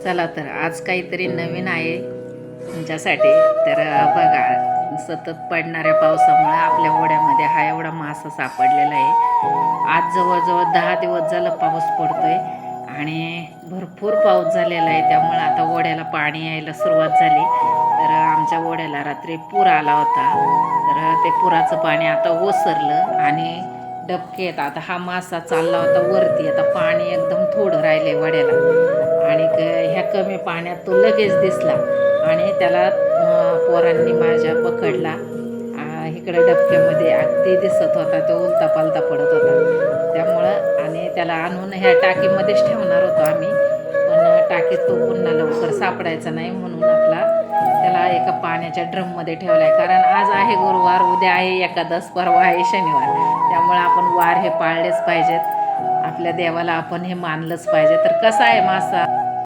चला तर आज काहीतरी नवीन आहे तुमच्यासाठी. तर बघा, सतत पडणाऱ्या पावसामुळे आपल्या ओढ्यामध्ये हा एवढा मासा सापडलेला आहे. आज जवळजवळ 10 दिवस झालं पाऊस पडतोय आणि भरपूर पाऊस झालेला आहे. त्यामुळे आता ओढ्याला पाणी यायला सुरुवात झाली. तर आमच्या ओढ्याला रात्री पूर आला होता. तर ते पुराचं पाणी आता ओसरलं आणि डबके आहेत. आता हा मासा चालला होता वरती. आता पाणी एकदम थोडं राहिलंय वड्याला आणि ह्या कमी पाण्यात तो लगेच दिसला आणि त्याला पोरांनी माझ्या पकडला. इकडे डबक्यामध्ये अगदी दिसत होता, तो उलता पालता पडत होता. त्यामुळं आणि त्याला आणून ह्या टाकीमध्येच ठेवणार होतो आम्ही, पण टाकीत तो पुन्हा लवकर सापडायचा नाही म्हणून त्याला एका पाण्याच्या ड्रममध्ये ठेवला आहे. कारण आज आहे गुरुवार, उद्या आहे एकादश, परवा आहे शनिवार. त्यामुळे आपण वार हे पाळलेच पाहिजेत. आपल्या देवाला आपण हे मानलंच पाहिजे. तर कसा आहे मासा